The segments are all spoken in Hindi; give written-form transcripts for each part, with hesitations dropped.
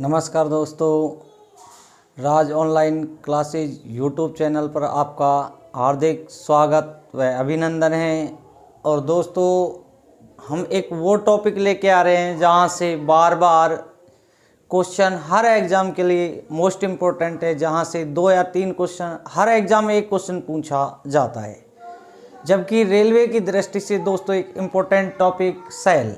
नमस्कार दोस्तों, राज ऑनलाइन क्लासेज यूट्यूब चैनल पर आपका हार्दिक स्वागत व अभिनंदन है। और दोस्तों, हम एक वो टॉपिक लेके आ रहे हैं जहां से बार बार क्वेश्चन हर एग्ज़ाम के लिए मोस्ट इम्पोर्टेंट है, जहां से 2 या 3 क्वेश्चन हर एग्ज़ाम में एक क्वेश्चन पूछा जाता है। जबकि रेलवे की दृष्टि से दोस्तों एक इम्पोर्टेंट टॉपिक सेल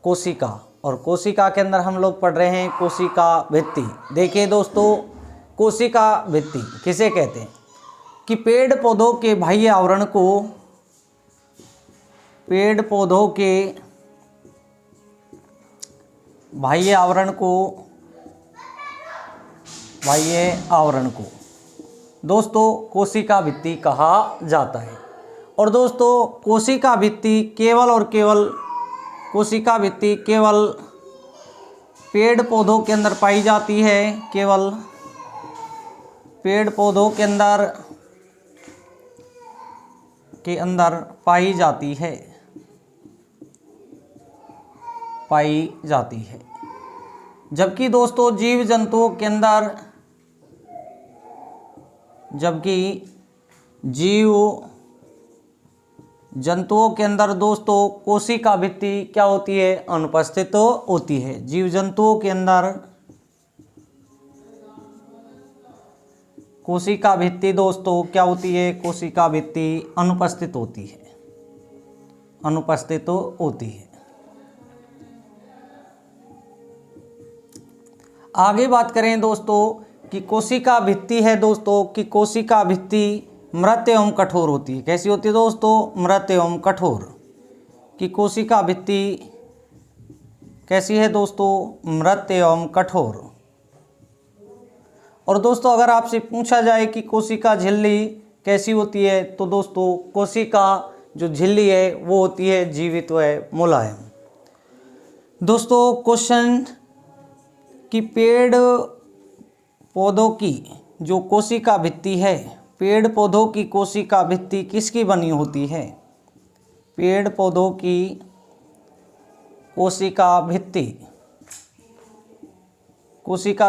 कोशिका, और कोशिका के अंदर हम लोग पढ़ रहे हैं कोशिका भित्ति। देखिए दोस्तों, कोशिका भित्ति किसे कहते हैं कि पेड़ पौधों के बाह्य आवरण को बाह्य आवरण को दोस्तों कोशिका भित्ति कहा जाता है। और दोस्तों कोशिका भित्ति केवल पेड़ पौधों के अंदर पाई जाती है, केवल पेड़ पौधों के अंदर पाई जाती है। जबकि दोस्तों जीव जंतुओं के अंदर दोस्तों कोशिका भित्ति क्या होती है? अनुपस्थित होती है। जीव जंतुओं के अंदर कोशिका भित्ति दोस्तों क्या होती है? कोशिका भित्ति अनुपस्थित होती है। आगे बात करें दोस्तों कि कोशिका भित्ति है दोस्तों कि कोशिका भित्ति मृत एवं कठोर होती है। कैसी होती है दोस्तों? मृत एवं कठोर। कि कोशिका भित्ति कैसी है दोस्तों? मृत एवं कठोर। और दोस्तों अगर आपसे पूछा जाए कि कोशिका झिल्ली कैसी होती है, तो दोस्तों कोशिका जो झिल्ली है वो होती है जीवित व मुलायम। दोस्तों क्वेश्चन कि पेड़ पौधों की जो कोशिका भित्ति है, पेड़ पौधों की कोशिका भित्ति किसकी बनी होती है? पेड़ पौधों की कोशिका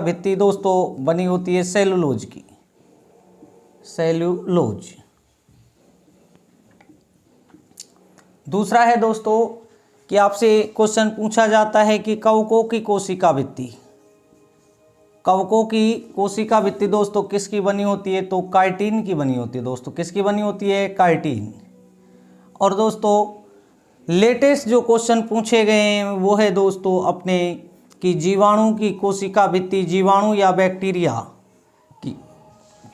भित्ति दोस्तों बनी होती है सेलुलोज की। दूसरा है दोस्तों कि आपसे क्वेश्चन पूछा जाता है कि कवकों की कोशिका भित्ति दोस्तों किसकी बनी होती है? तो काइटिन की बनी होती है दोस्तों। किसकी बनी होती है? काइटिन। और दोस्तों लेटेस्ट जो क्वेश्चन पूछे गए हैं वो है दोस्तों अपने कि जीवाणु की कोशिका भित्ति, जीवाणु या बैक्टीरिया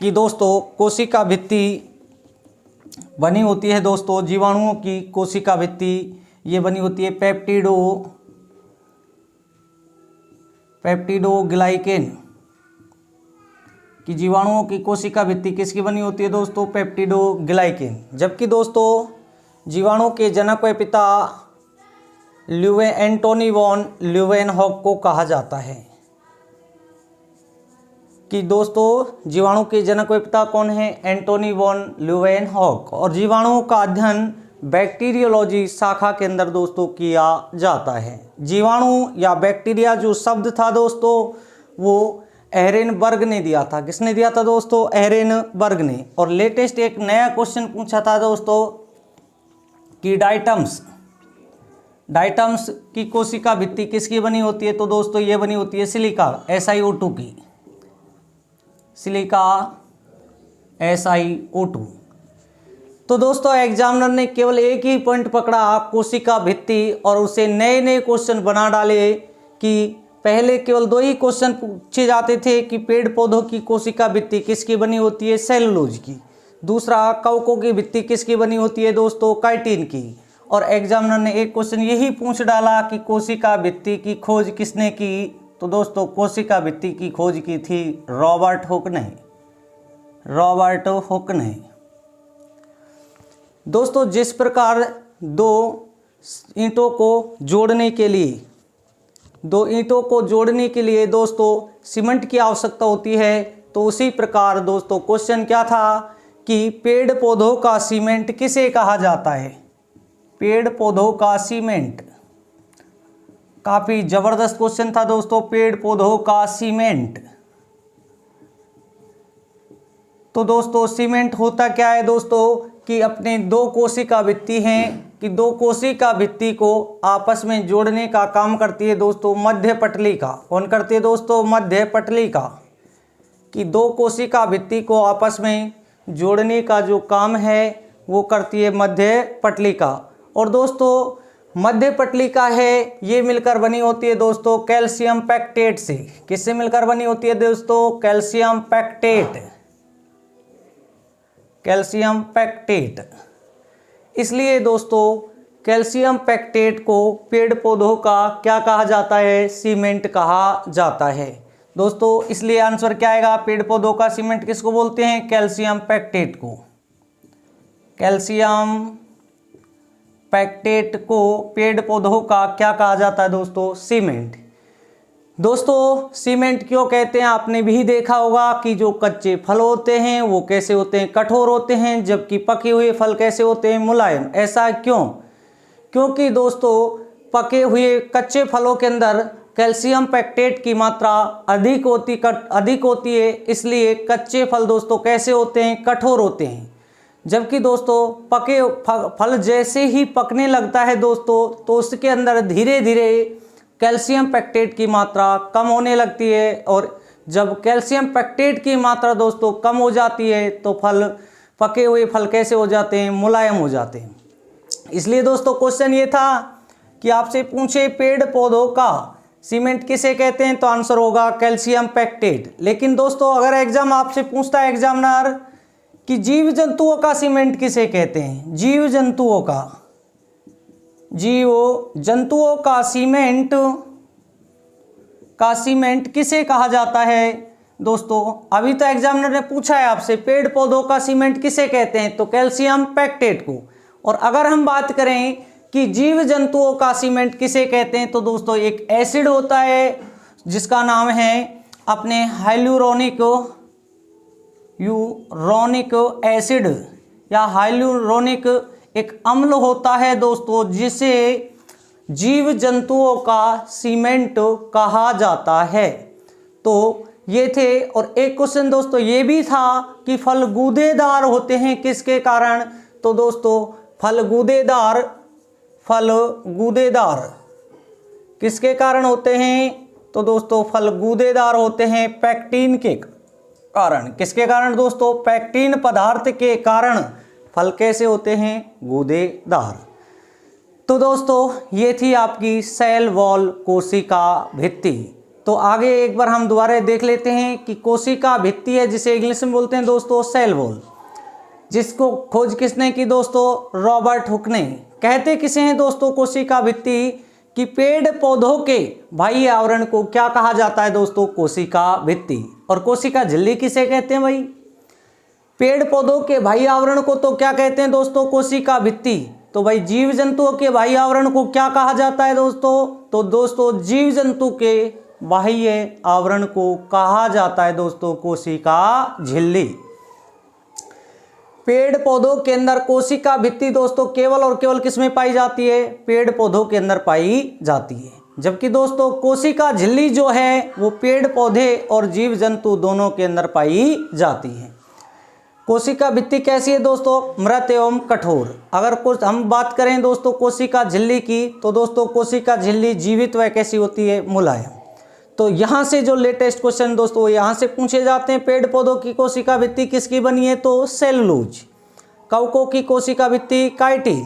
की दोस्तों कोशिका भित्ति बनी होती है दोस्तों। जीवाणुओं की कोशिका भित्ति ये बनी होती है पेप्टिडोग्लाइकेन कि जीवाणुओं की कोशिका भित्ति किसकी बनी होती है दोस्तों? पेप्टिडोग्लाइकेन। जबकि दोस्तों जीवाणु के जनक व पिता एंटोनी वॉन ल्यूवेनहॉक को कहा जाता है। कि दोस्तों जीवाणु के जनक व पिता कौन है? Antony von Leeuwenhoek. और जीवाणुओं का अध्ययन बैक्टीरियोलॉजी शाखा के अंदर दोस्तों किया जाता है। जीवाणु या बैक्टीरिया जो शब्द था दोस्तों वो एहरेनबर्ग ने दिया था। किसने दिया था दोस्तों? एहरेनबर्ग ने। और लेटेस्ट एक नया क्वेश्चन पूछा था दोस्तों कि डाइटम्स की कोशिका भित्ति किसकी बनी होती है? तो दोस्तों ये बनी होती है सिलिका SiO2 की। SiO2। तो दोस्तों एग्जामिनर ने केवल एक ही पॉइंट पकड़ा कोशिका भित्ति और उसे नए नए क्वेश्चन बना डाले कि पहले केवल 2 ही क्वेश्चन पूछे जाते थे कि पेड़ पौधों की कोशिका भित्ति किसकी बनी होती है? सेलुलोज की। दूसरा कवकों की भित्ति किसकी बनी होती है दोस्तों? काइटिन की। और एग्जामिनर ने एक क्वेश्चन यही पूछ डाला कि कोशिका भित्ति की खोज किसने की? तो दोस्तों कोशिका भित्ति की खोज की थी रॉबर्ट हुक ने। दोस्तों जिस प्रकार दो ईंटों को जोड़ने के लिए दोस्तों सीमेंट की आवश्यकता होती है, तो उसी प्रकार दोस्तों क्वेश्चन क्या था कि पेड़ पौधों का सीमेंट किसे कहा जाता है? पेड़ पौधों का सीमेंट काफी जबरदस्त क्वेश्चन था दोस्तों, पेड़ पौधों का सीमेंट। तो दोस्तों सीमेंट होता क्या है दोस्तों कि अपने दो कोशिका भित्ति हैं कि दो कोशिका भित्ति को आपस में जोड़ने का काम करती है दोस्तों मध्य पटलिका। कौन करती है दोस्तों? मध्य पटलिका। कि दो कोशिका भित्ति को आपस में जोड़ने का जो काम है वो करती है मध्य पटलिका। और दोस्तों मध्य पटलिका है ये मिलकर बनी होती है दोस्तों कैल्शियम पैक्टेट से। किससे मिलकर बनी होती है दोस्तों? Calcium pectate. Calcium pectate. इसलिए दोस्तों कैल्शियम पैक्टेट को पेड़ पौधों का क्या कहा जाता है? सीमेंट कहा जाता है दोस्तों। इसलिए आंसर क्या आएगा? पेड़ पौधों का सीमेंट किसको बोलते हैं? कैल्शियम पैक्टेट को। कैल्शियम पैक्टेट को पेड़ पौधों का क्या कहा जाता है दोस्तों? सीमेंट। दोस्तों सीमेंट क्यों कहते हैं? आपने भी देखा होगा कि जो कच्चे फल होते हैं वो कैसे होते हैं? कठोर होते हैं, जबकि पके हुए फल कैसे होते हैं? मुलायम। ऐसा क्यों? क्योंकि दोस्तों पके हुए कच्चे फलों के अंदर कैल्शियम पैक्टेट की मात्रा अधिक होती है, इसलिए कच्चे फल दोस्तों कैसे होते हैं? कठोर होते हैं। जबकि दोस्तों पके फल जैसे ही पकने लगता है दोस्तों तो उसके अंदर धीरे धीरे कैल्शियम पैक्टेट की मात्रा कम होने लगती है, और जब कैल्शियम पैक्टेट की मात्रा दोस्तों कम हो जाती है तो पके हुए फल कैसे हो जाते हैं? मुलायम हो जाते हैं। इसलिए दोस्तों क्वेश्चन ये था कि आपसे पूछे पेड़ पौधों का सीमेंट किसे कहते हैं, तो आंसर होगा कैल्शियम पैक्टेट। लेकिन दोस्तों अगर एग्जाम आपसे पूछता है एग्जामिनर कि जीव जंतुओं का सीमेंट किसे कहते हैं? जीव जंतुओं का सीमेंट किसे कहा जाता है दोस्तों? अभी तो एग्जामिनर ने पूछा है आपसे पेड़ पौधों का सीमेंट किसे कहते हैं, तो कैल्शियम पैक्टेट को। और अगर हम बात करें कि जीव जंतुओं का सीमेंट किसे कहते हैं, तो दोस्तों एक एसिड होता है जिसका नाम है अपने हाइलुरोनिक एसिड या हाइलुरोनिक एक अम्ल होता है दोस्तों, जिसे जीव जंतुओं का सीमेंट कहा जाता है। तो ये थे। और एक क्वेश्चन दोस्तों ये भी था कि फल गूदेदार होते हैं किसके कारण, तो दोस्तों फल गूदेदार किसके कारण होते हैं, तो दोस्तों फल गूदेदार होते हैं पैक्टिन के कारण। किसके कारण दोस्तों? पैक्टिन पदार्थ के कारण फल कैसे होते हैं? गूदेदार। तो दोस्तों ये थी आपकी सेल वॉल कोशिका भित्ति। तो आगे एक बार हम दोबारा देख लेते हैं कि कोशिका भित्ति है जिसे इंग्लिश में बोलते हैं दोस्तों सेल वॉल, जिसको खोज किसने की दोस्तों? रॉबर्ट हुक ने। कहते किसे हैं दोस्तों कोशिका भित्ति? कि पेड़ पौधों के बाह्य आवरण को क्या कहा जाता है दोस्तों? कोशिका भित्ति। और कोशिका झिल्ली किसे कहते हैं भाई? पेड़ पौधों के बाह्य आवरण को तो क्या कहते हैं दोस्तों? कोशिका भित्ति। तो भाई जीव जंतुओं के बाह्य आवरण को क्या कहा जाता है दोस्तों? तो दोस्तों जीव जंतु के बाह्य आवरण को कहा जाता है दोस्तों कोशिका झिल्ली। पेड़ पौधों के अंदर कोशिका भित्ति दोस्तों केवल और केवल किस में पाई जाती है? पेड़ पौधों के अंदर पाई जाती है। जबकि दोस्तों कोशिका झिल्ली जो है वो पेड़ पौधे और जीव जंतु दोनों के अंदर पाई जाती है। कोशिका भित्ति कैसी है दोस्तों? मृत एवं कठोर। अगर कुछ हम बात करें दोस्तों कोशिका झिल्ली की, तो दोस्तों कोशिका झिल्ली जीवित व कैसी होती है? मुलायम। तो यहाँ से जो लेटेस्ट क्वेश्चन दोस्तों यहाँ से पूछे जाते हैं, पेड़ पौधों की कोशिका भित्ति किसकी बनी है? तो सेलुलोज। कवकों की कोशिका भित्ति काइटिन।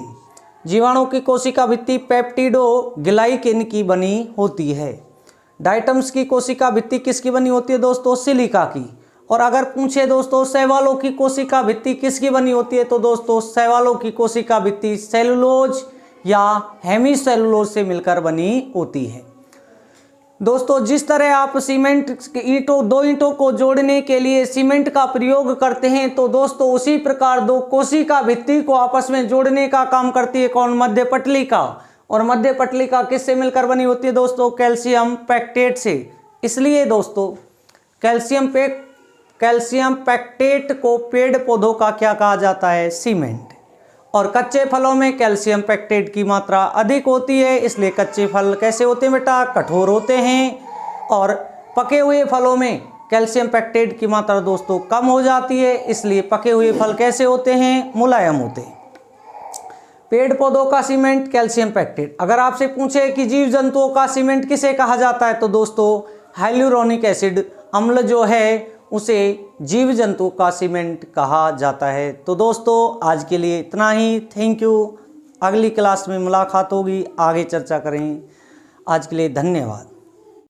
जीवाणु की कोशिका भित्ति पेप्टिडो ग्लाइकेन की बनी होती है। डाइटम्स की कोशिका भित्ति किसकी बनी होती है दोस्तों? सिलिका की। और अगर पूछे दोस्तों शैवालों की कोशिका भित्ति किसकी बनी होती है, तो दोस्तों शैवालों की कोशिका भित्ति सेलुलोज या हेमीसेलुलोज से मिलकर बनी होती है। दोस्तों जिस तरह आप सीमेंट दो ईंटों को जोड़ने के लिए सीमेंट का प्रयोग करते हैं, तो दोस्तों उसी प्रकार दो कोशिका भित्ति को आपस में जोड़ने का काम करती है कौन? मध्य पटलिका। और मध्य पटलिका किससे मिलकर बनी होती है दोस्तों? कैल्शियम पैक्टेट से। इसलिए दोस्तों कैल्शियम पैक्टेट को पेड़ पौधों का क्या कहा जाता है? सीमेंट। और कच्चे फलों में कैल्शियम पेक्टेट की मात्रा अधिक होती है, इसलिए कच्चे फल कैसे होते हैं बेटा, कठोर होते हैं। और पके हुए फलों में कैल्शियम पेक्टेट की मात्रा दोस्तों कम हो जाती है, इसलिए पके हुए फल कैसे होते हैं, मुलायम होते हैं। पेड़ पौधों का सीमेंट कैल्शियम पेक्टेट। अगर आपसे पूछे कि जीव जंतुओं का सीमेंट किसे कहा जाता है, तो दोस्तों हाइलुरोनिक एसिड अम्ल जो है उसे जीव जंतु का सीमेंट कहा जाता है। तो दोस्तों आज के लिए इतना ही, थैंक यू। अगली क्लास में मुलाकात होगी, आगे चर्चा करें। आज के लिए धन्यवाद।